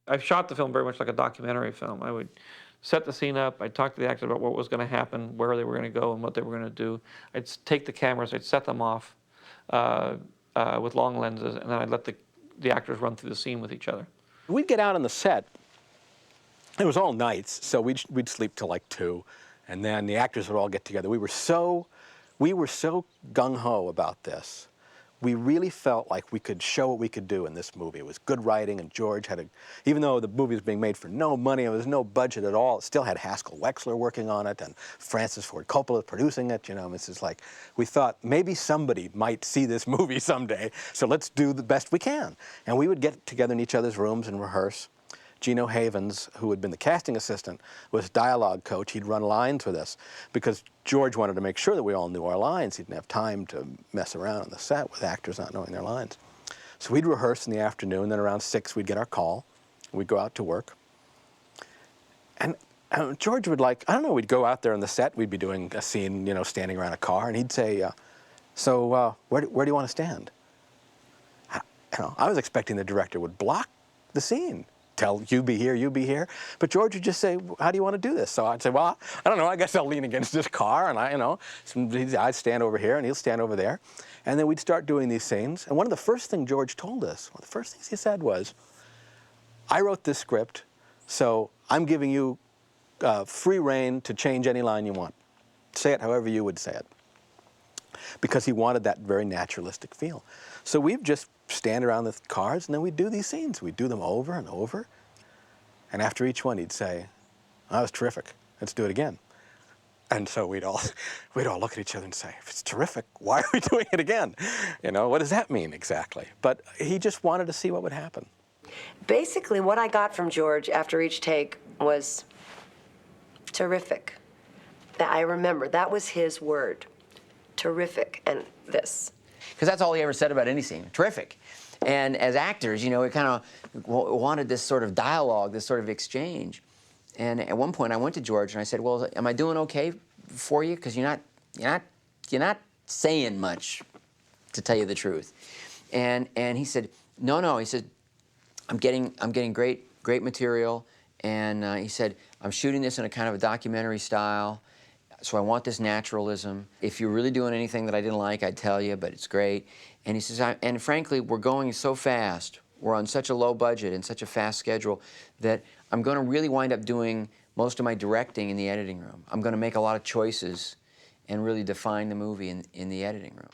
I shot the film very much like a documentary film. I would set the scene up, I'd talk to the actors about what was going to happen, where they were going to go, and what they were going to do. I'd take the cameras, I'd set them off with long lenses, and then I'd let the actors run through the scene with each other. We'd get out on the set. It was all nights, so we'd sleep till like 2, and then the actors would all get together. We were so gung-ho about this. We really felt like we could show what we could do in this movie. It was good writing, and George had even though the movie was being made for no money, and there was no budget at all, it still had Haskell Wexler working on it, and Francis Ford Coppola producing it, you know. It's just like, we thought maybe somebody might see this movie someday, so let's do the best we can. And we would get together in each other's rooms and rehearse. Gino Havens, who had been the casting assistant, was dialogue coach. He'd run lines with us because George wanted to make sure that we all knew our lines. He didn't have time to mess around on the set with actors not knowing their lines. So we'd rehearse in the afternoon, then around 6 we'd get our call. We'd go out to work. And George would I don't know, we'd go out there on the set, we'd be doing a scene, you know, standing around a car, and he'd say, where do you want to stand? You know, I was expecting the director would block the scene. Tell you be here, but George would just say, how do you want to do this? So I'd say, well, I don't know, I guess I'll lean against this car, and I'd stand over here and he'll stand over there. And then we'd start doing these scenes. And one of the first things George told us, one of the first things he said was, I wrote this script, so I'm giving you free rein to change any line you want. Say it however you would say it. Because he wanted that very naturalistic feel. So we'd just stand around the cars, and then we'd do these scenes. We'd do them over and over. And after each one, he'd say, that was terrific. Let's do it again. And so we'd all look at each other and say, if it's terrific, why are we doing it again? You know, what does that mean exactly? But he just wanted to see what would happen. Basically, what I got from George after each take was terrific. I remember, that was his word. Terrific, and this. Because that's all he ever said about any scene, terrific. And as actors, you know, we kind of wanted this sort of dialogue, this sort of exchange. And at one point I went to George and I said, well, am I doing okay for you? Because you're not saying much, to tell you the truth. And he said, no, he said, I'm getting great material. And he said, I'm shooting this in a kind of a documentary style. So I want this naturalism. If you're really doing anything that I didn't like, I'd tell you, but it's great. And he says, and frankly, we're going so fast, we're on such a low budget and such a fast schedule that I'm going to really wind up doing most of my directing in the editing room. I'm going to make a lot of choices and really define the movie in the editing room.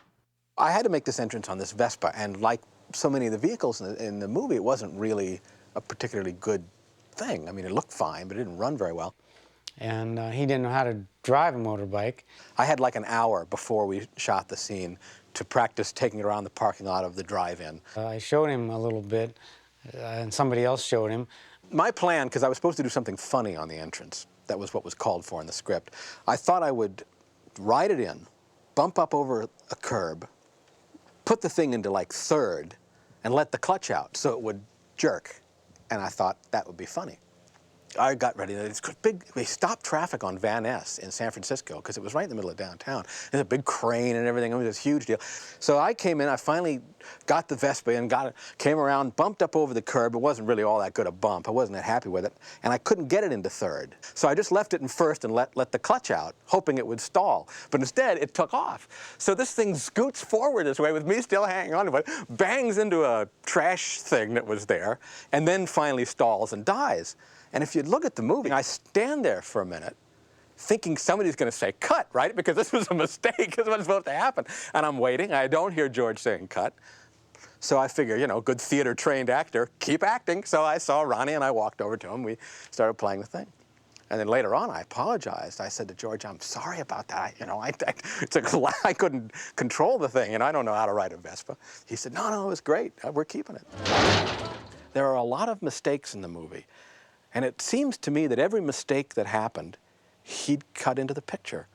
I had to make this entrance on this Vespa, and like so many of the vehicles in the movie, it wasn't really a particularly good thing. I mean, it looked fine, but it didn't run very well. And he didn't know how to drive a motorbike. I had like an hour before we shot the scene to practice taking it around the parking lot of the drive-in. I showed him a little bit, and somebody else showed him. My plan, because I was supposed to do something funny on the entrance, that was what was called for in the script, I thought I would ride it in, bump up over a curb, put the thing into like third, and let the clutch out so it would jerk. And I thought that would be funny. I got ready. We stopped traffic on Van Ness in San Francisco because it was right in the middle of downtown. There's a big crane and everything. It was a huge deal. So I came in. I finally got the Vespa and came around, bumped up over the curb. It wasn't really all that good a bump. I wasn't that happy with it. And I couldn't get it into third. So I just left it in first and let the clutch out, hoping it would stall. But instead, it took off. So this thing scoots forward this way with me still hanging on to it, bangs into a trash thing that was there, and then finally stalls and dies. And if you look at the movie, I stand there for a minute thinking somebody's going to say, cut, right? Because this was a mistake. This wasn't supposed to happen. And I'm waiting. I don't hear George saying cut. So I figure, you know, good theater-trained actor, keep acting. So I saw Ronnie and I walked over to him. We started playing the thing. And then later on, I apologized. I said to George, I'm sorry about that. I couldn't control the thing, and I don't know how to ride a Vespa. He said, no, it was great. We're keeping it. There are a lot of mistakes in the movie. And it seems to me that every mistake that happened, he'd cut into the picture.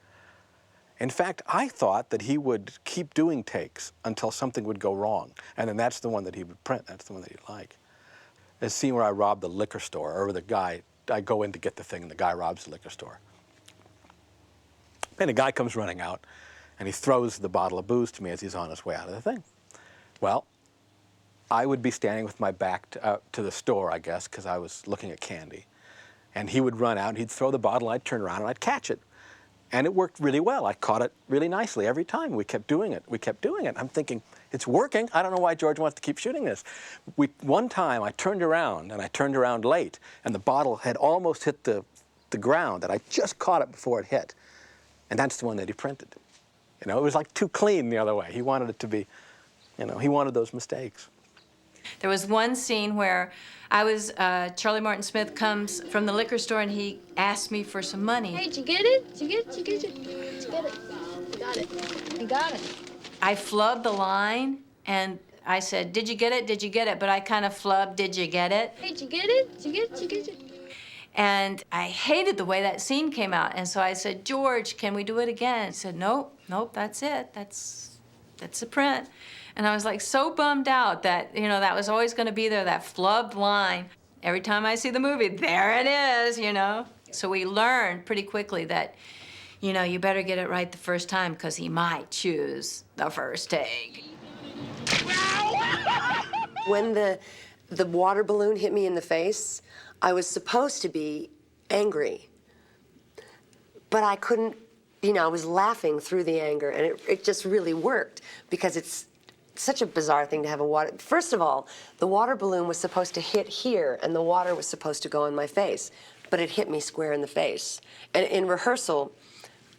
In fact, I thought that he would keep doing takes until something would go wrong. And then that's the one that he would print. That's the one that he'd like. There's a scene where I rob the liquor store, or the guy, I go in to get the thing, and the guy robs the liquor store. And the guy comes running out, and he throws the bottle of booze to me as he's on his way out of the thing. Well, I would be standing with my back to the store, I guess, because I was looking at candy. And he would run out, and he'd throw the bottle, I'd turn around, and I'd catch it. And it worked really well. I caught it really nicely every time. We kept doing it. We kept doing it. I'm thinking, it's working. I don't know why George wants to keep shooting this. One time, I turned around, and I turned around late, and the bottle had almost hit the ground, and I just caught it before it hit. And that's the one that he printed. You know, it was like too clean the other way. He wanted it to be, you know, he wanted those mistakes. There was one scene where Charlie Martin Smith comes from the liquor store and he asked me for some money. Hey, did you get it? Did you get it? Did you get it? Did you get it? You got it. You got it. I flubbed the line and I said, did you get it? Did you get it? But I kind of flubbed, did you get it? Hey, did you get it? Did you get it? Did you get it? And I hated the way that scene came out. And so I said, George, can we do it again? He said, nope, that's it. That's the print. And I was like so bummed out that, you know, that was always going to be there, that flubbed line. Every time I see the movie, there it is, you know. So we learned pretty quickly that, you know, you better get it right the first time because he might choose the first take. When the water balloon hit me in the face, I was supposed to be angry. But I couldn't, you know, I was laughing through the anger, and it just really worked because it's such a bizarre thing to have a water. First of all, the water balloon was supposed to hit here, and the water was supposed to go in my face, but it hit me square in the face. And in rehearsal,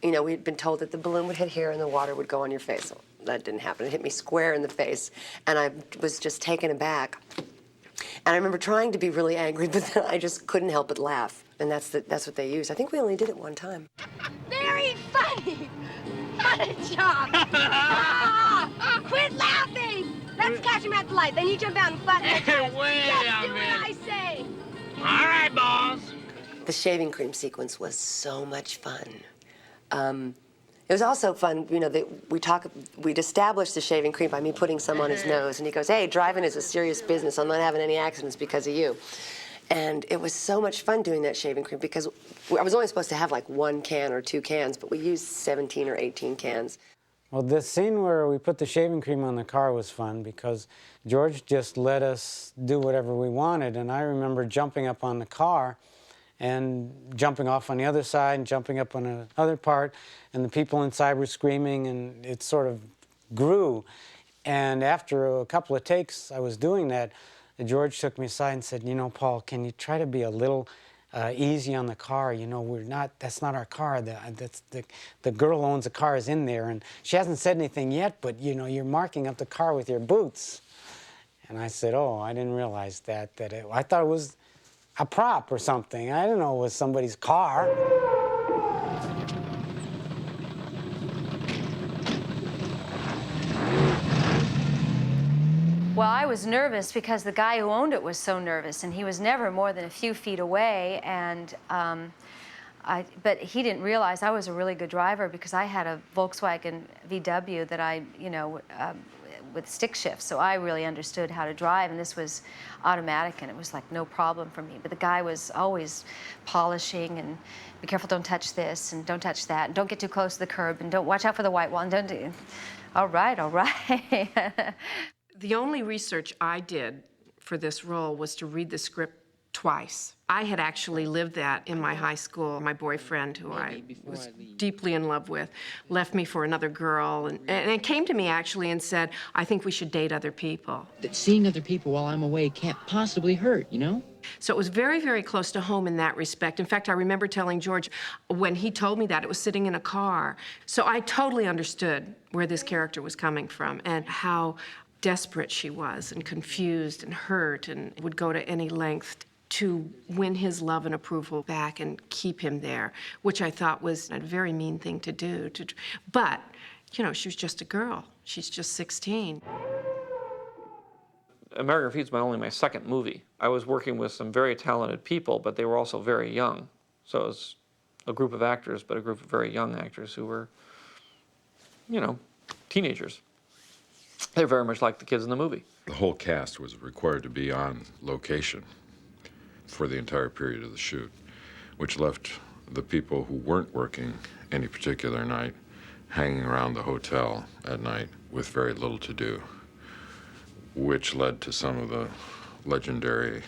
you know, we'd been told that the balloon would hit here and the water would go on your face. Well, that didn't happen. It hit me square in the face, and I was just taken aback. And I remember trying to be really angry, but then I just couldn't help but laugh. And that's what they used. I think we only did it one time. Very funny. What a job. Quit laughing. Let's catch him at the light. Then you jump out and fight. Hey, wait Just a do what minute. I say. All right, boss. The shaving cream sequence was so much fun. It was also fun, you know, we'd established the shaving cream by me putting some on his nose, and he goes, hey, driving is a serious business. I'm not having any accidents because of you. And it was so much fun doing that shaving cream because I was only supposed to have like 1 can or 2 cans, but we used 17 or 18 cans. Well, the scene where we put the shaving cream on the car was fun because George just let us do whatever we wanted. And I remember jumping up on the car and jumping off on the other side and jumping up on another part, and the people inside were screaming, and it sort of grew. And after a couple of takes I was doing that, George took me aside and said, you know, Paul, can you try to be a little easy on the car? You know, that's not our car. The girl owns the car is in there, and she hasn't said anything yet, but, you know, you're marking up the car with your boots. And I said, oh, I didn't realize that. I thought it was a prop or something. I didn't know it was somebody's car. Well, I was nervous because the guy who owned it was so nervous, and he was never more than a few feet away, and but he didn't realize I was a really good driver because I had a Volkswagen VW that I, you know, with stick shift, so I really understood how to drive, and this was automatic, and it was like no problem for me. But the guy was always polishing and be careful, don't touch this, and don't touch that, and don't get too close to the curb, and don't watch out for the white wall, and don't do. All right, all right. The only research I did for this role was to read the script twice. I had actually lived that in my high school. My boyfriend, who I was deeply in love with, left me for another girl, and it came to me actually and said, I think we should date other people. That seeing other people while I'm away can't possibly hurt, you know? So it was very, very close to home in that respect. In fact, I remember telling George when he told me that, it was sitting in a car. So I totally understood where this character was coming from and how desperate she was and confused and hurt and would go to any length to win his love and approval back and keep him there, which I thought was a very mean thing to do. But, you know, she was just a girl. She's just 16. American Graffiti is only my second movie. I was working with some very talented people, but they were also very young. So it was a group of actors, but a group of very young actors who were, you know, teenagers. They're very much like the kids in the movie. The whole cast was required to be on location for the entire period of the shoot, which left the people who weren't working any particular night hanging around the hotel at night with very little to do. which led to some of the legendary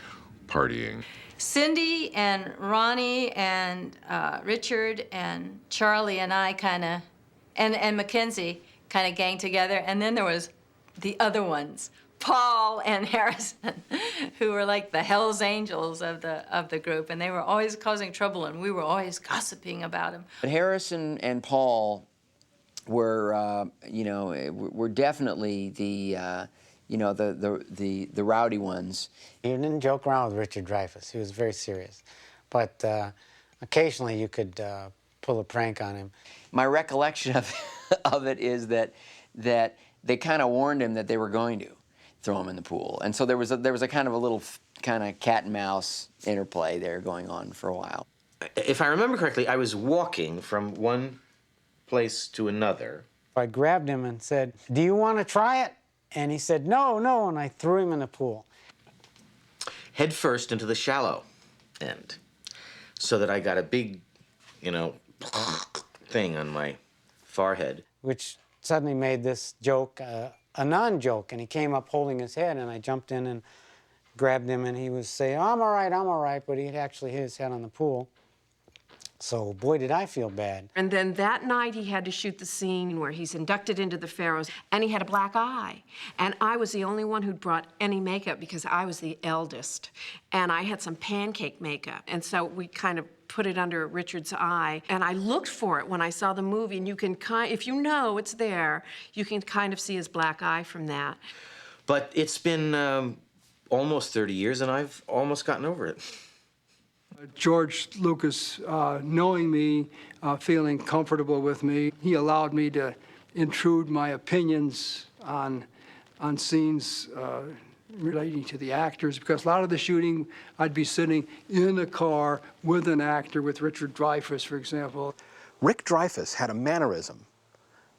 partying. Cindy and Ronnie and Richard and Charlie and I and Mackenzie kind of ganged together. And then there was the other ones, Paul and Harrison, who were like the Hells Angels of the group. And they were always causing trouble, and we were always gossiping about them. But Harrison and Paul were, were definitely the rowdy ones. You didn't joke around with Richard Dreyfuss. He was very serious. But occasionally you could pull a prank on him. My recollection of it is that they kind of warned him that they were going to throw him in the pool. And so there was a kind of a little kind of cat and mouse interplay there going on for a while. If I remember correctly, I was walking from one place to another. I grabbed him and said, "Do you want to try it?" And he said, "No, no," and I threw him in the pool. Head first into the shallow end, so that I got a big, thing on my forehead. Which suddenly made this joke a non-joke, and he came up holding his head, and I jumped in and grabbed him, and he was saying, I'm all right, but he'd actually hit his head on the pool. So, boy, did I feel bad. And then that night, he had to shoot the scene where he's inducted into the Pharaohs, and he had a black eye. And I was the only one who'd brought any makeup because I was the eldest. And I had some pancake makeup. And so we kind of put it under Richard's eye. And I looked for it when I saw the movie, and you can if you know it's there, you can kind of see his black eye from that. But it's been almost 30 years, and I've almost gotten over it. George Lucas, knowing me, feeling comfortable with me, he allowed me to intrude my opinions on scenes relating to the actors, because a lot of the shooting, I'd be sitting in a car with an actor, with Richard Dreyfuss, for example. Rick Dreyfuss had a mannerism,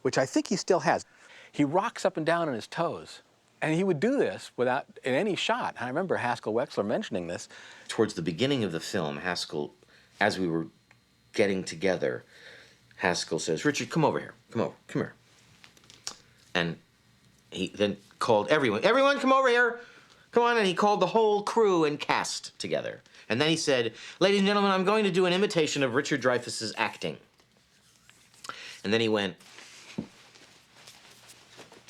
which I think he still has. He rocks up and down on his toes. And he would do this without, in any shot. I remember Haskell Wexler mentioning this. Towards the beginning of the film, Haskell, as we were getting together, Haskell says, Richard, come over here. Come here. And he then called everyone, come over here. Come on, and he called the whole crew and cast together. And then he said, ladies and gentlemen, I'm going to do an imitation of Richard Dreyfuss's acting. And then he went,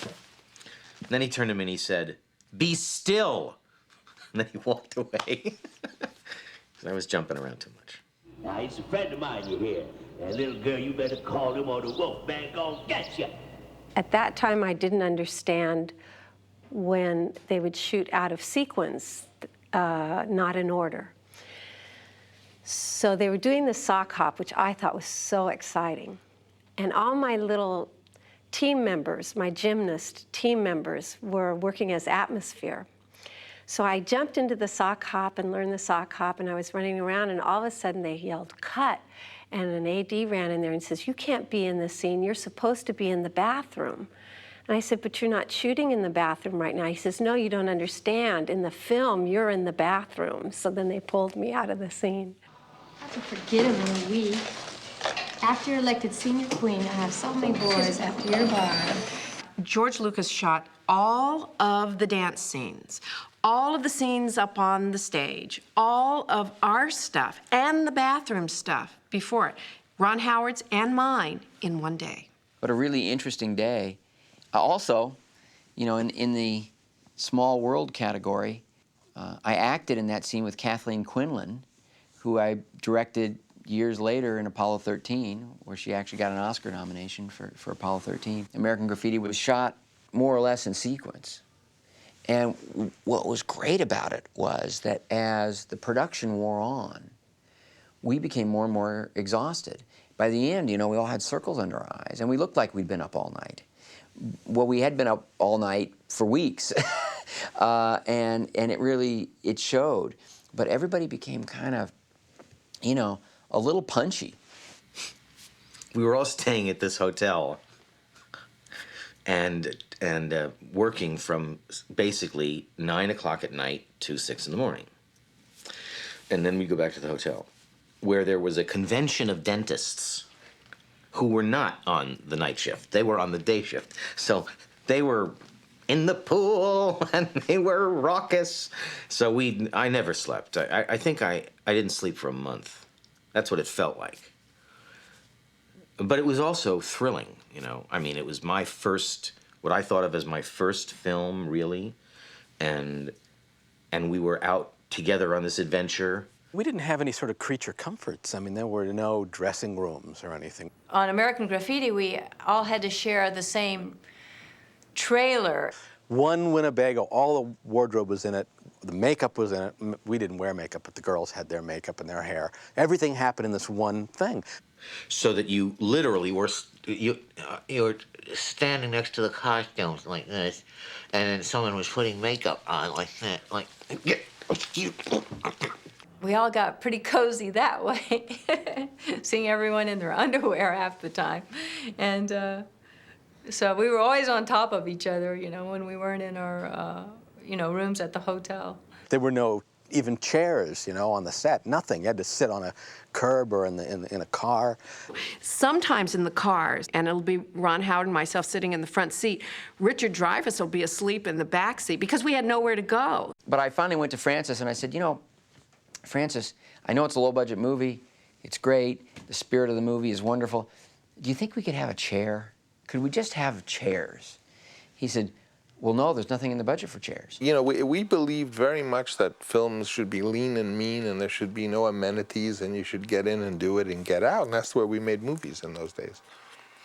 and then he turned to me and he said, be still. And then he walked away. I was jumping around too much. Now, he's a friend of mine, you hear. And little girl, you better call him or the wolf man gonna get you. At that time, I didn't understand when they would shoot out of sequence, not in order. So they were doing the sock hop, which I thought was so exciting. And all my little team members, my gymnast team members, were working as atmosphere. So I jumped into the sock hop and learned the sock hop, and I was running around, and all of a sudden they yelled, cut. And an AD ran in there and says, you can't be in this scene, you're supposed to be in the bathroom. And I said, but you're not shooting in the bathroom right now. He says, no, you don't understand. In the film, you're in the bathroom. So then they pulled me out of the scene. That's a forgettable week. After you're elected senior queen, you'll have so many boys after your bar. George Lucas shot all of the dance scenes, all of the scenes up on the stage, all of our stuff and the bathroom stuff before it, Ron Howard's and mine, in one day. But a really interesting day. Also, you know, in the small world category, I acted in that scene with Kathleen Quinlan, who I directed years later in Apollo 13, where she actually got an Oscar nomination for Apollo 13. American Graffiti was shot more or less in sequence. And what was great about it was that as the production wore on, we became more and more exhausted. By the end, you know, we all had circles under our eyes, and we looked like we'd been up all night. Well, we had been up all night for weeks, and it showed. But everybody became kind of, you know, a little punchy. We were all staying at this hotel and working from basically 9 o'clock at night to 6 in the morning. And then we go back to the hotel, where there was a convention of dentists who were not on the night shift. They were on the day shift. So they were in the pool, and they were raucous. So I never slept. I think I didn't sleep for a month. That's what it felt like. But it was also thrilling, you know. I mean, it was my first, what I thought of as my first film, really. And we were out together on this adventure. We didn't have any sort of creature comforts. I mean, there were no dressing rooms or anything. On American Graffiti, we all had to share the same trailer. One Winnebago, all the wardrobe was in it, the makeup was in it. We didn't wear makeup, but the girls had their makeup and their hair. Everything happened in this one thing. So that you literally were, you were standing next to the costumes like this, and then someone was putting makeup on like that, like, We all got pretty cozy that way, seeing everyone in their underwear half the time. And so we were always on top of each other, you know, when we weren't in our, you know, rooms at the hotel. There were no even chairs, you know, on the set, nothing. You had to sit on a curb or in a car. Sometimes in the cars, and it'll be Ron Howard and myself sitting in the front seat, Richard Dreyfuss will be asleep in the back seat because we had nowhere to go. But I finally went to Francis and I said, you know, Francis, I know it's a low-budget movie. It's great. The spirit of the movie is wonderful. Do you think we could have a chair? Could we just have chairs? He said, well, no, there's nothing in the budget for chairs. You know, we believed very much that films should be lean and mean, and there should be no amenities, and you should get in and do it and get out, and that's where we made movies in those days.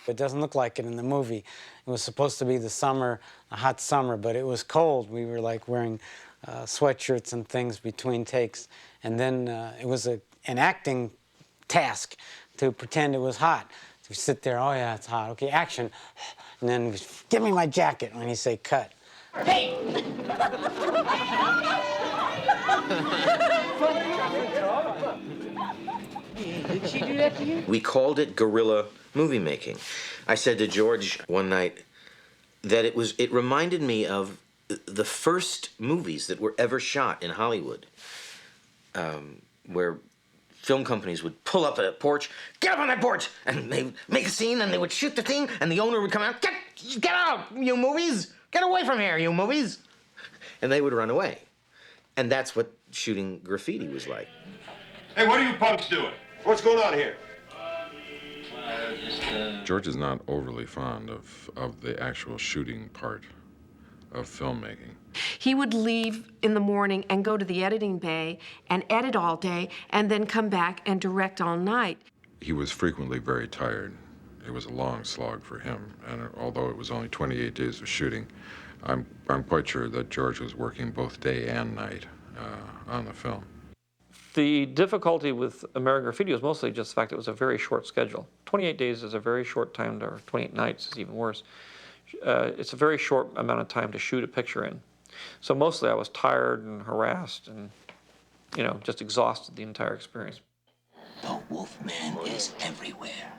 It doesn't look like it in the movie. It was supposed to be the summer, a hot summer, but it was cold. We were like wearing sweatshirts and things between takes. And then it was an acting task to pretend it was hot. So we sit there, oh yeah, it's hot, okay, action. And then, give me my jacket when you say cut. Hey! Did she do that to you? We called it guerrilla movie making. I said to George one night that it reminded me of the first movies that were ever shot in Hollywood, where film companies would pull up at a porch, get up on that porch, and they'd make a scene, and they would shoot the thing, and the owner would come out, get out, you movies! Get away from here, you movies! And they would run away. And that's what shooting graffiti was like. Hey, what are you punks doing? What's going on here? George is not overly fond of the actual shooting part of filmmaking. He would leave in the morning and go to the editing bay and edit all day and then come back and direct all night. He was frequently very tired. It was a long slog for him, and although it was only 28 days of shooting, I'm quite sure that George was working both day and night on the film. The difficulty with American Graffiti was mostly just the fact it was a very short schedule. 28 days is a very short time, or 28 nights is even worse. It's a very short amount of time to shoot a picture in. So mostly I was tired and harassed and, you know, just exhausted the entire experience. The Wolfman is everywhere.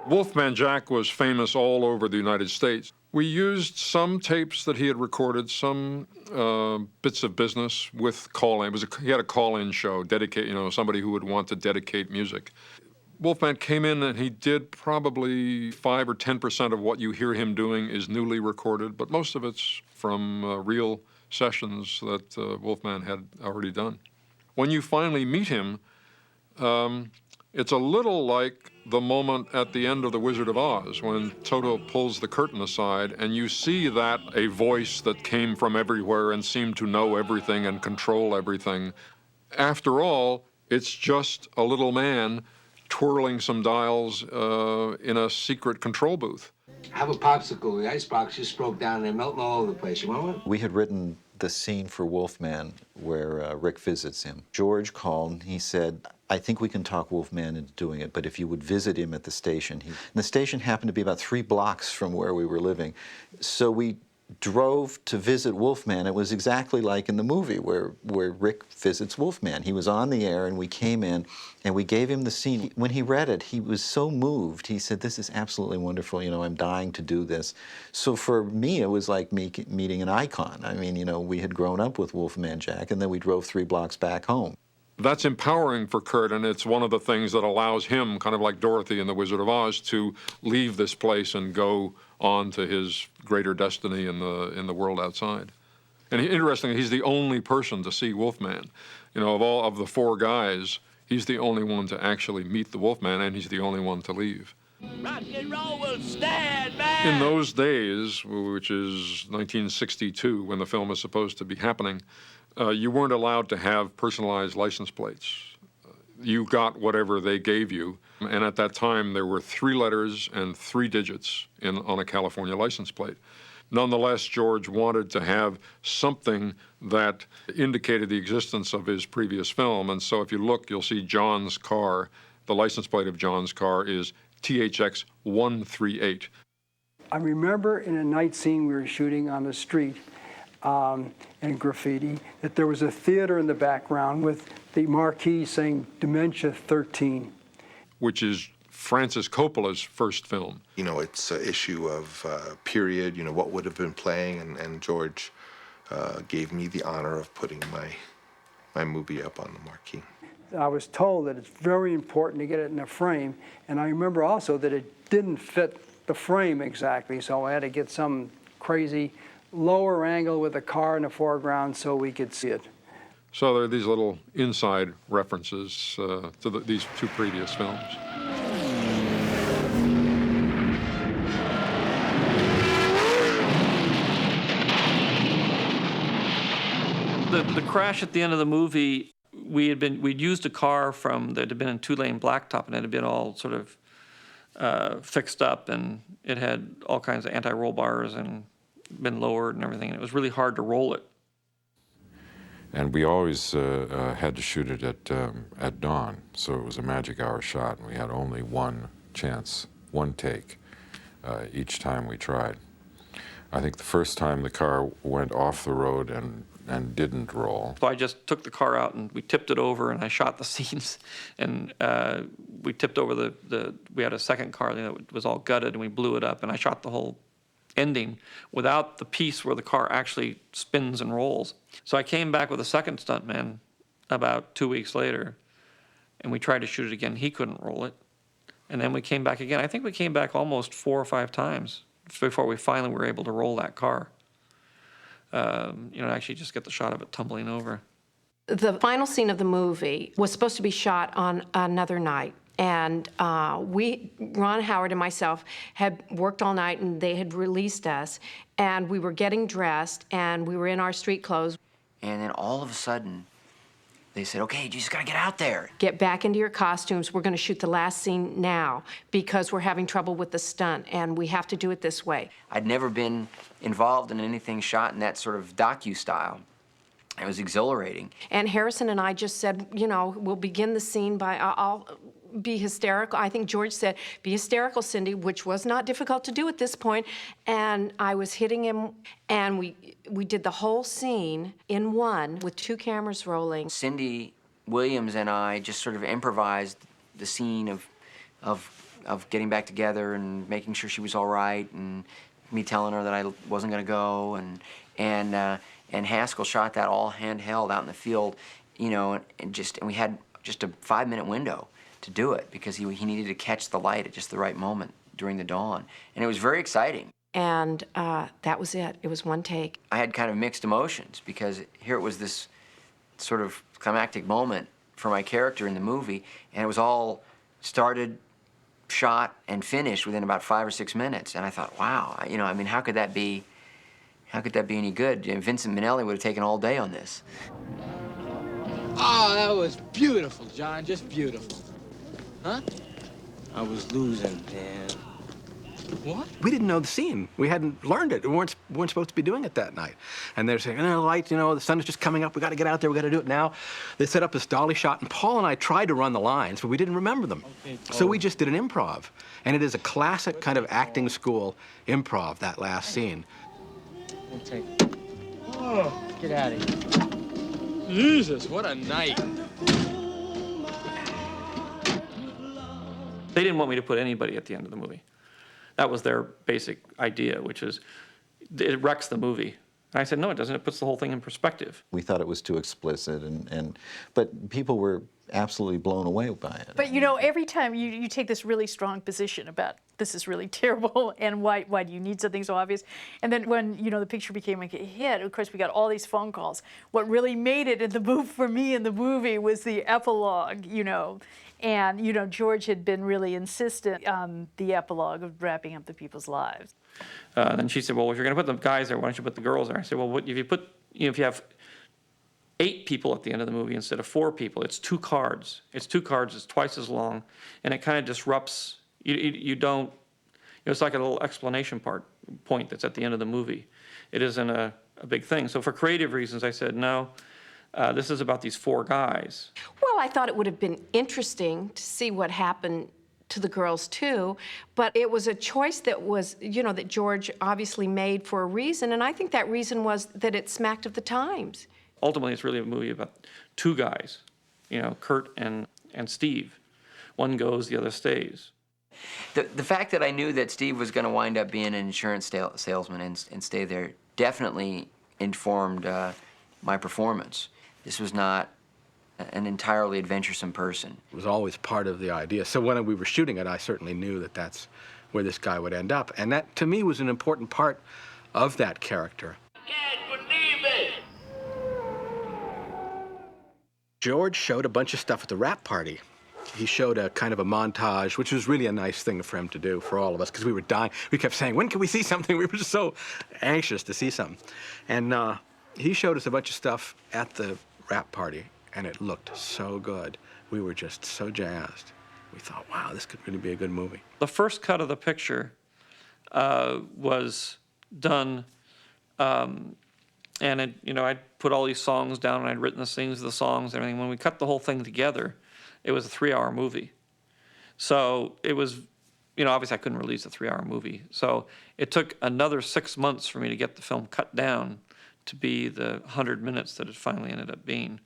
Wolfman Jack was famous all over the United States. We used some tapes that he had recorded, some bits of business with call-in. He had a call-in show, somebody who would want to dedicate music. Wolfman came in and he did probably 5 or 10% of what you hear him doing is newly recorded, but most of it's from real sessions that Wolfman had already done. When you finally meet him, it's a little like the moment at the end of The Wizard of Oz when Toto pulls the curtain aside and you see that a voice that came from everywhere and seemed to know everything and control everything. After all, it's just a little man twirling some dials in a secret control booth. Have a popsicle. The icebox just broke down and they're melting all over the place. You want one? We had written the scene for Wolfman where Rick visits him. George called and he said, I think we can talk Wolfman into doing it, but if you would visit him at the station. And the station happened to be about 3 blocks from where we were living. So we drove to visit Wolfman. It was exactly like in the movie where Rick visits Wolfman. He was on the air and we came in and we gave him the scene. When he read it, he was so moved. He said, this is absolutely wonderful. You know, I'm dying to do this. So for me, it was like meeting an icon. I mean, you know, we had grown up with Wolfman Jack and then we drove 3 blocks back home. That's empowering for Kurt, and it's one of the things that allows him, kind of like Dorothy in The Wizard of Oz, to leave this place and go on to his greater destiny in the world outside. And interestingly, he's the only person to see Wolfman. You know, of all of the four guys, he's the only one to actually meet the Wolfman, and he's the only one to leave. Rock and roll will stand, man! In those days, which is 1962, when the film is supposed to be happening, you weren't allowed to have personalized license plates. You got whatever they gave you. And at that time, there were 3 letters and 3 digits on a California license plate. Nonetheless, George wanted to have something that indicated the existence of his previous film. And so if you look, you'll see John's car. The license plate of John's car is THX 138. I remember in a night scene we were shooting on the street in Graffiti that there was a theater in the background with the marquee saying Dementia 13. Which is Francis Coppola's first film. You know, it's an issue of period, you know, what would have been playing, and George gave me the honor of putting my movie up on the marquee. I was told that it's very important to get it in a frame, and I remember also that it didn't fit the frame exactly, so I had to get some crazy lower angle with the car in the foreground so we could see it. So there are these little inside references to these 2 previous films. The crash at the end of the movie, we'd used a car that had been in 2-lane blacktop, and it had been all sort of fixed up, and it had all kinds of anti-roll bars and been lowered and everything, and it was really hard to roll it. And we always had to shoot it at dawn, so it was a magic hour shot, and we had only one chance, one take, each time we tried. I think the first time the car went off the road and didn't roll. So I just took the car out and we tipped it over, and I shot the scenes, and we tipped over we had a second car that was all gutted, and we blew it up, and I shot the whole ending without the piece where the car actually spins and rolls. So I came back with a second stuntman about 2 weeks later, and we tried to shoot it again. He couldn't roll it. And then we came back again. I think we came back almost 4 or 5 times before we finally were able to roll that car. You know, actually just get the shot of it tumbling over. The final scene of the movie was supposed to be shot on another night. And Ron Howard and myself had worked all night, and they had released us, and we were getting dressed, and we were in our street clothes. And then all of a sudden, they said, okay, you just gotta get out there. Get back into your costumes. We're gonna shoot the last scene now because we're having trouble with the stunt, and we have to do it this way. I'd never been involved in anything shot in that sort of docu-style. It was exhilarating. And Harrison and I just said, you know, we'll begin the scene by, I'll be hysterical. I think George said, be hysterical, Cindy, which was not difficult to do at this point. And I was hitting him, and we did the whole scene in one with 2 cameras rolling. Cindy Williams and I just sort of improvised the scene of getting back together and making sure she was all right, and me telling her that I wasn't gonna go, and Haskell shot that all handheld out in the field, you know, and we had just a 5-minute window to do it because he needed to catch the light at just the right moment during the dawn. And it was very exciting. And that was it. It was one take. I had kind of mixed emotions because here it was this sort of climactic moment for my character in the movie, and it was all started, shot, and finished within about 5 or 6 minutes. And I thought, wow, you know, I mean, how could that be any good? You know, Vincent Minnelli would have taken all day on this. Oh, that was beautiful, John, just beautiful. Huh? I was losing, man. What? We didn't know the scene. We hadn't learned it. We weren't supposed to be doing it that night. And they're saying, the light, you know, the sun is just coming up. We got to get out there. We got to do it now. They set up this dolly shot, and Paul and I tried to run the lines, but we didn't remember them. Okay, so we just did an improv. And it is a classic kind of acting school improv, that last scene. Okay. Oh, get out of here. Jesus, what a night. They didn't want me to put anybody at the end of the movie. That was their basic idea, which is it wrecks the movie. And I said, no, it doesn't. It puts the whole thing in perspective. We thought it was too explicit, but people were absolutely blown away by it. But you know, every time you take this really strong position about this is really terrible and why do you need something so obvious? And then when, you know, the picture became a hit, of course we got all these phone calls. What really made it in the move for me in the movie was the epilogue, you know. And, you know, George had been really insistent on the epilogue of wrapping up the people's lives. Then she said, well, if you're going to put the guys there, why don't you put the girls there? I said, well, what, if you put, you know, if you have 8 people at the end of the movie instead of 4 people, it's 2 cards. It's 2 cards, it's twice as long, and it kind of disrupts, you don't, you know, it's like a little explanation point that's at the end of the movie. It isn't a big thing. So for creative reasons, I said, no, this is about these 4 guys. Well, I thought it would have been interesting to see what happened to the girls too, but it was a choice that was, you know, that George obviously made for a reason, and I think that reason was that it smacked of the times. Ultimately, it's really a movie about 2 guys, you know, Kurt and Steve. One goes, the other stays. The fact that I knew that Steve was going to wind up being an insurance salesman and stay there definitely informed my performance. This was not an entirely adventuresome person. It was always part of the idea. So when we were shooting it, I certainly knew that that's where this guy would end up. And that, to me, was an important part of that character. George showed a bunch of stuff at the wrap party. He showed a kind of a montage, which was really a nice thing for him to do for all of us, because we were dying. We kept saying, when can we see something? We were just so anxious to see something. And he showed us a bunch of stuff at the wrap party, and it looked so good. We were just so jazzed. We thought, wow, this could really be a good movie. The first cut of the picture was done, and it, you know, I'd put all these songs down, and I'd written the scenes of the songs and everything. When we cut the whole thing together, it was a 3-hour movie. So it was, you know, obviously I couldn't release a 3-hour movie. So it took another 6 months for me to get the film cut down to be the 100 minutes that it finally ended up being.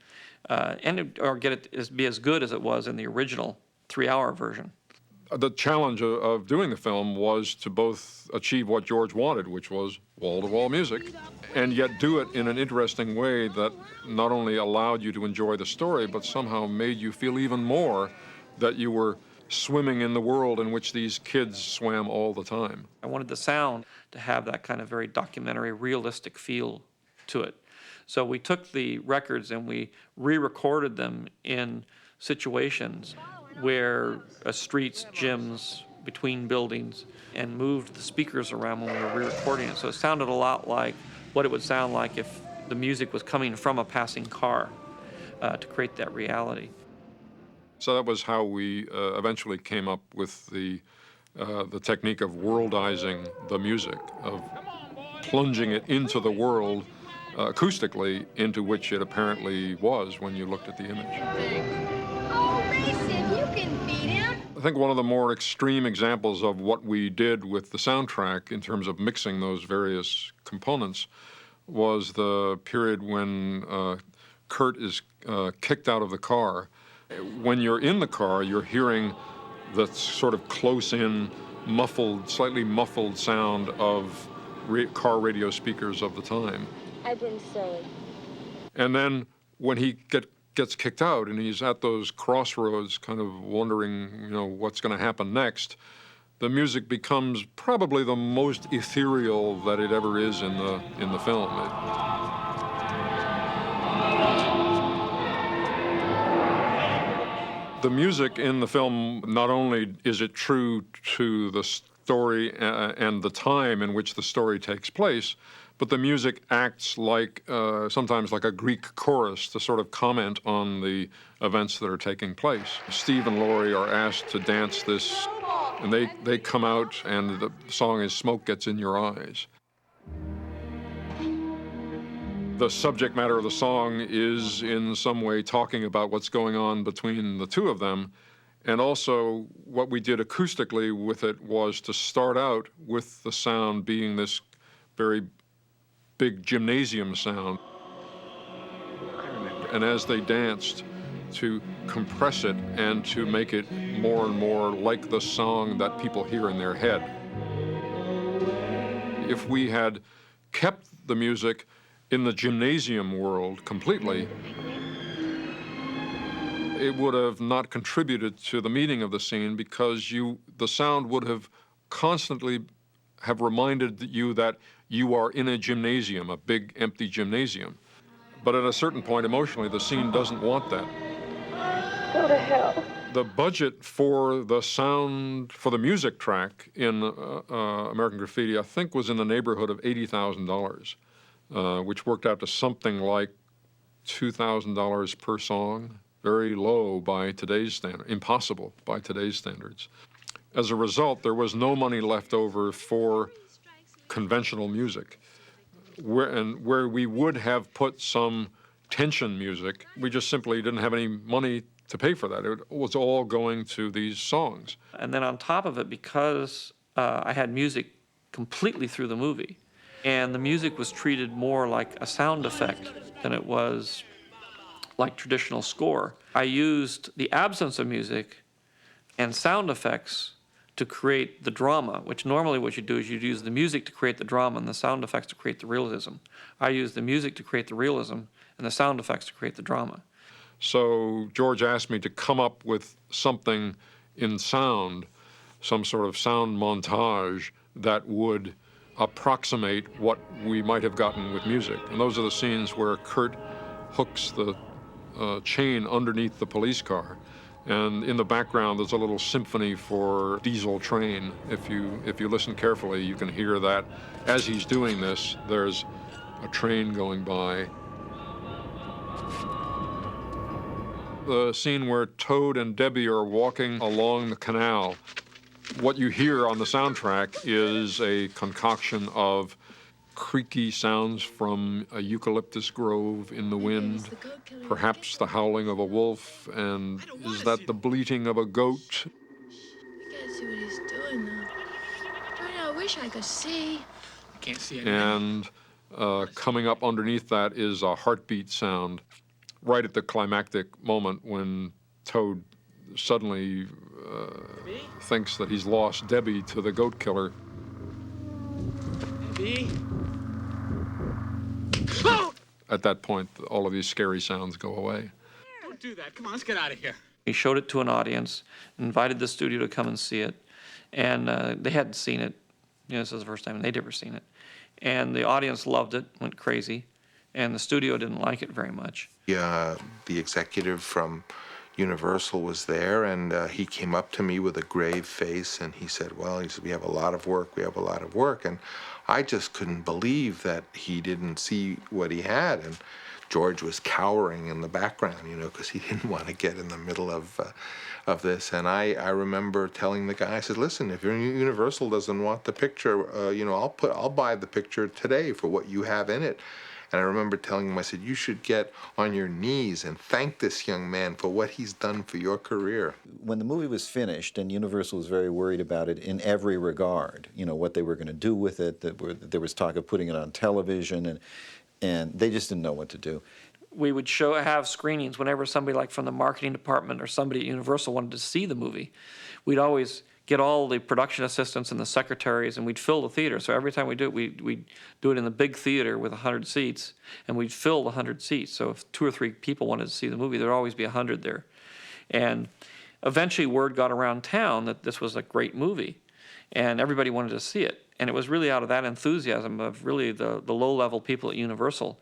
Or get it to be as good as it was in the original 3-hour version. The challenge of doing the film was to both achieve what George wanted, which was wall-to-wall music, and yet do it in an interesting way that not only allowed you to enjoy the story, but somehow made you feel even more that you were swimming in the world in which these kids swam all the time. I wanted the sound to have that kind of very documentary, realistic feel to it. So we took the records and we re-recorded them in situations where streets, gyms, between buildings, and moved the speakers around when we were re-recording it. So it sounded a lot like what it would sound like if the music was coming from a passing car to create that reality. So that was how we eventually came up with the technique of worldizing the music, of plunging it into the world acoustically, into which it apparently was when you looked at the image. Oh, Mason, you can beat him. I think one of the more extreme examples of what we did with the soundtrack in terms of mixing those various components was the period when Kurt is kicked out of the car. When you're in the car, you're hearing the sort of close-in, muffled, slightly muffled sound of car radio speakers of the time. I've been silly. And then when he gets kicked out and he's at those crossroads kind of wondering, you know, what's going to happen next, the music becomes probably the most ethereal that it ever is in the film. The music in the film, not only is it true to the story and the time in which the story takes place, but the music acts like, sometimes like a Greek chorus to sort of comment on the events that are taking place. Steve and Laurie are asked to dance this, and they come out, and the song is Smoke Gets in Your Eyes. The subject matter of the song is in some way talking about what's going on between the two of them, and also what we did acoustically with it was to start out with the sound being this very big gymnasium sound. And as they danced, to compress it and to make it more and more like the song that people hear in their head. If we had kept the music in the gymnasium world completely, it would have not contributed to the meaning of the scene, because the sound would have constantly have reminded you that you are in a gymnasium, a big empty gymnasium. But at a certain point, emotionally, the scene doesn't want that. Go to hell. The budget for the sound, for the music track in American Graffiti, I think was in the neighborhood of $80,000, which worked out to something like $2,000 per song. Very low by today's standard, impossible by today's standards. As a result, there was no money left over for conventional music. Where we would have put some tension music, we just simply didn't have any money to pay for that. It was all going to these songs. And then on top of it, because I had music completely through the movie, and the music was treated more like a sound effect than it was like traditional score, I used the absence of music and sound effects to create the drama, which normally what you do is you'd use the music to create the drama and the sound effects to create the realism. I used the music to create the realism and the sound effects to create the drama. So George asked me to come up with something in sound, some sort of sound montage that would approximate what we might have gotten with music. And those are the scenes where Kurt hooks the chain underneath the police car, and in the background there's a little symphony for Diesel Train. If you listen carefully, you can hear that as he's doing this, there's a train going by. The scene where Toad and Debbie are walking along the canal, what you hear on the soundtrack is a concoction of creaky sounds from a eucalyptus grove in the wind, perhaps the howling of a wolf, and is that the bleating of a goat? You can't see what he's doing, though. Johnny, I wish I could see. Can't see it. And coming up underneath that is a heartbeat sound, right at the climactic moment when Toad suddenly thinks that he's lost Debbie to the goat killer. Debbie? At that point, all of these scary sounds go away. Don't do that. Come on, let's get out of here. He showed it to an audience, invited the studio to come and see it, and they hadn't seen it. You know, this was the first time they'd ever seen it. And the audience loved it, went crazy, and the studio didn't like it very much. The executive from Universal was there, and he came up to me with a grave face, and he said, well, he said, we have a lot of work, and I just couldn't believe that he didn't see what he had, and George was cowering in the background, you know, because he didn't want to get in the middle of this, and I remember telling the guy, I said, listen, if Universal doesn't want the picture, you know, I'll buy the picture today for what you have in it. And I remember telling him, I said, you should get on your knees and thank this young man for what he's done for your career. When the movie was finished, and Universal was very worried about it in every regard, you know, what they were going to do with it, there was talk of putting it on television, and they just didn't know what to do. We would have screenings whenever somebody like from the marketing department or somebody at Universal wanted to see the movie. We'd always get all the production assistants and the secretaries, and we'd fill the theater. So every time we do it, we'd do it in the big theater with 100 seats, and we'd fill the 100 seats. So if 2 or 3 people wanted to see the movie, there'd always be 100 there. And eventually word got around town that this was a great movie, and everybody wanted to see it. And it was really out of that enthusiasm of really the low-level people at Universal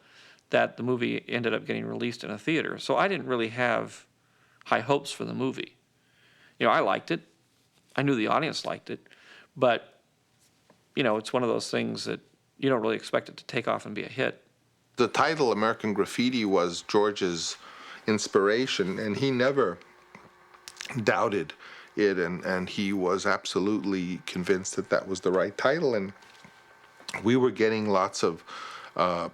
that the movie ended up getting released in a theater. So I didn't really have high hopes for the movie. You know, I liked it. I knew the audience liked it, but, you know, it's one of those things that you don't really expect it to take off and be a hit. The title American Graffiti was George's inspiration, and he never doubted it, and he was absolutely convinced that that was the right title. And we were getting lots of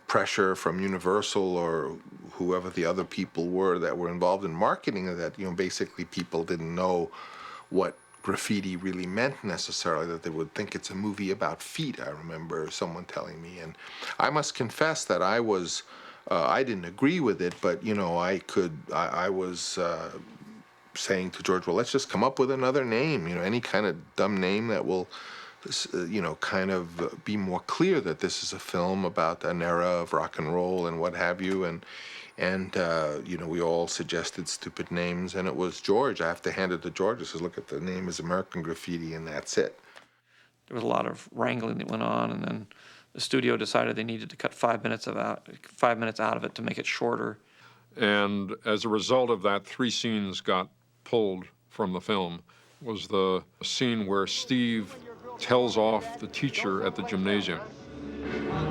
pressure from Universal or whoever the other people were that were involved in marketing, that, you know, basically people didn't know what graffiti really meant necessarily, that they would think it's a movie about feet. I remember someone telling me, and I must confess that I was, I didn't agree with it, but, you know, I was saying to George, well, let's just come up with another name, you know, any kind of dumb name that will you know, kind of be more clear that this is a film about an era of rock and roll and what have you. And you know, we all suggested stupid names, and it was George. I have to hand it to George. I says, look, at the name is American Graffiti, and that's it. There was a lot of wrangling that went on, and then the studio decided they needed to cut 5 minutes out of it to make it shorter. And as a result of that, 3 scenes got pulled from the film. Was the scene where Steve tells off the teacher at the gymnasium.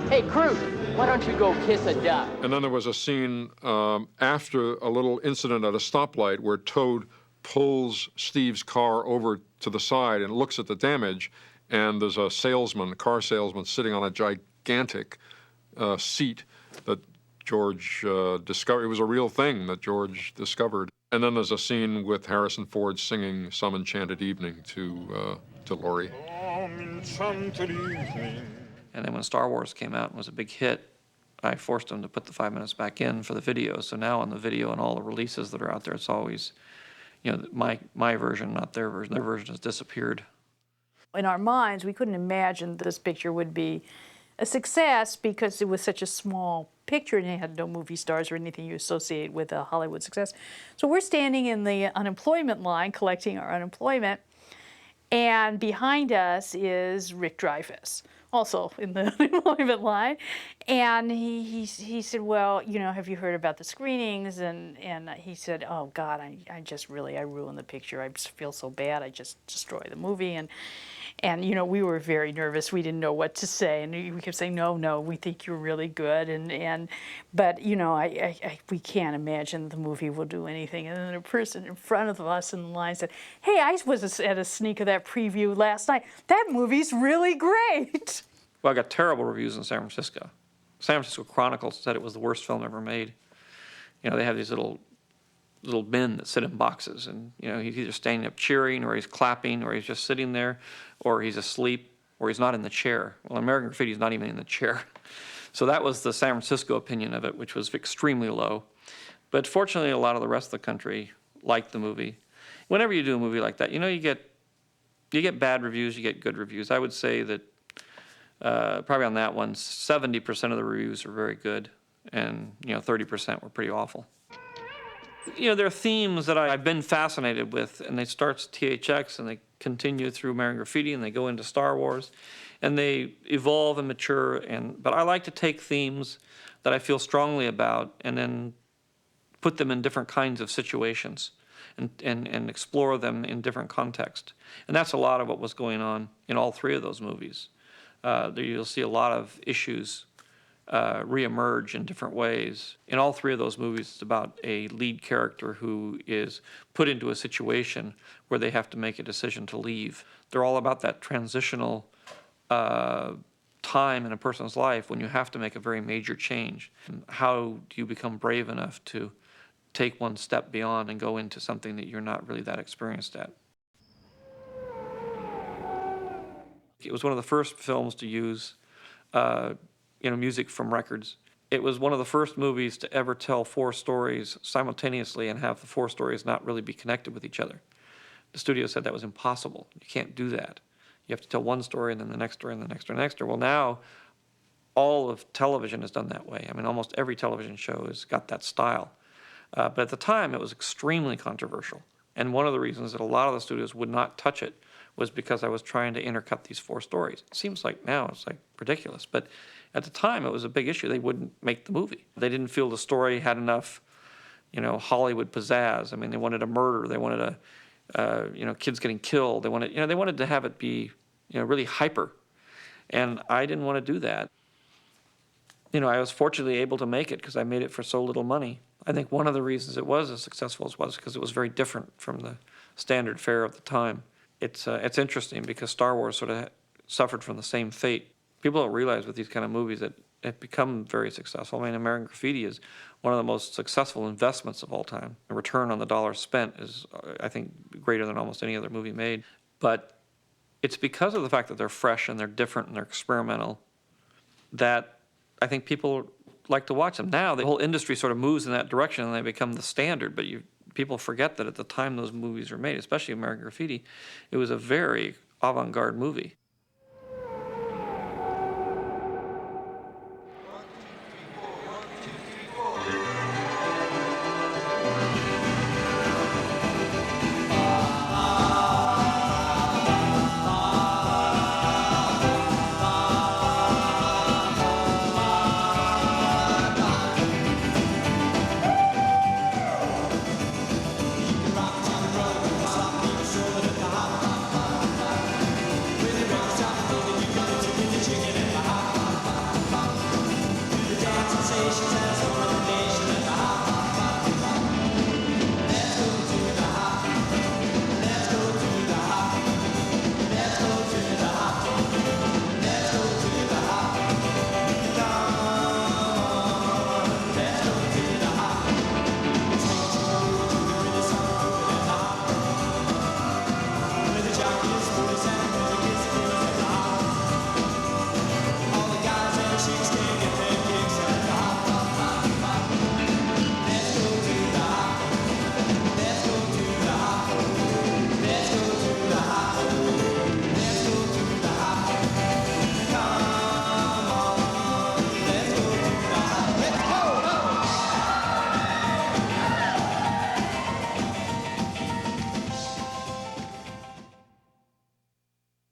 Hey, Cruz, why don't you go kiss a duck? And then there was a scene after a little incident at a stoplight where Toad pulls Steve's car over to the side and looks at the damage, and there's a salesman, a car salesman, sitting on a gigantic seat that George discovered. It was a real thing that George discovered. And then there's a scene with Harrison Ford singing Some Enchanted Evening to Laurie. And then when Star Wars came out and was a big hit, I forced them to put the 5 minutes back in for the video. So now on the video and all the releases that are out there, it's always, you know, my version, not their version. Their version has disappeared. In our minds, we couldn't imagine this picture would be a success because it was such a small picture and it had no movie stars or anything you associate with a Hollywood success. So we're standing in the unemployment line collecting our unemployment, and behind us is Rick Dreyfuss, also in the unemployment line. And he said, well, you know, have you heard about the screenings? And he said, oh God, I ruined the picture. I just feel so bad. I just destroyed the movie. And you know, we were very nervous. We didn't know what to say, and we kept saying, no, we think you're really good. But you know, we can't imagine the movie will do anything. And then a person in front of us in the line said, hey, I was at a sneak of that preview last night. That movie's really great. Well, I got terrible reviews in San Francisco. San Francisco Chronicle said it was the worst film ever made. You know, they have these little men that sit in boxes, and you know, he's either standing up cheering, or he's clapping, or he's just sitting there, or he's asleep, or he's not in the chair. Well, American Graffiti is not even in the chair. So that was the San Francisco opinion of it, which was extremely low. But fortunately, a lot of the rest of the country liked the movie. Whenever you do a movie like that, you know, you get bad reviews, you get good reviews. I would say that probably on that one, 70% of the reviews are very good, and you know, 30% were pretty awful. You know, there are themes that I've been fascinated with, and they start THX and they continue through American Graffiti and they go into Star Wars, and they evolve and mature. But I like to take themes that I feel strongly about and then put them in different kinds of situations and explore them in different contexts. And that's a lot of what was going on in all 3 of those movies. You'll see a lot of issues reemerge in different ways. In all 3 of those movies, it's about a lead character who is put into a situation where they have to make a decision to leave. They're all about that transitional time in a person's life when you have to make a very major change. How do you become brave enough to take one step beyond and go into something that you're not really that experienced at? It was one of the first films to use music from records. It was one of the first movies to ever tell 4 stories simultaneously and have the 4 stories not really be connected with each other. The studio said that was impossible. You can't do that. You have to tell one story and then the next story and the next story and the next story. Well, now all of television is done that way. I mean, almost every television show has got that style. But at the time, it was extremely controversial. And one of the reasons that a lot of the studios would not touch it was because I was trying to intercut these 4 stories. It seems like now it's like ridiculous, but at the time it was a big issue. They wouldn't make the movie. They didn't feel the story had enough, you know, Hollywood pizzazz. I mean, they wanted a murder. They wanted kids getting killed. They wanted to have it be, you know, really hyper. And I didn't want to do that. You know, I was fortunately able to make it because I made it for so little money. I think one of the reasons it was as successful as it was because it was very different from the standard fare of the time. It's interesting because Star Wars sort of suffered from the same fate. People don't realize with these kind of movies that have become very successful. I mean, American Graffiti is one of the most successful investments of all time. The return on the dollar spent is, I think, greater than almost any other movie made. But it's because of the fact that they're fresh and they're different and they're experimental that I think people like to watch them. Now the whole industry sort of moves in that direction and they become the standard, but people forget that at the time those movies were made, especially American Graffiti, it was a very avant-garde movie.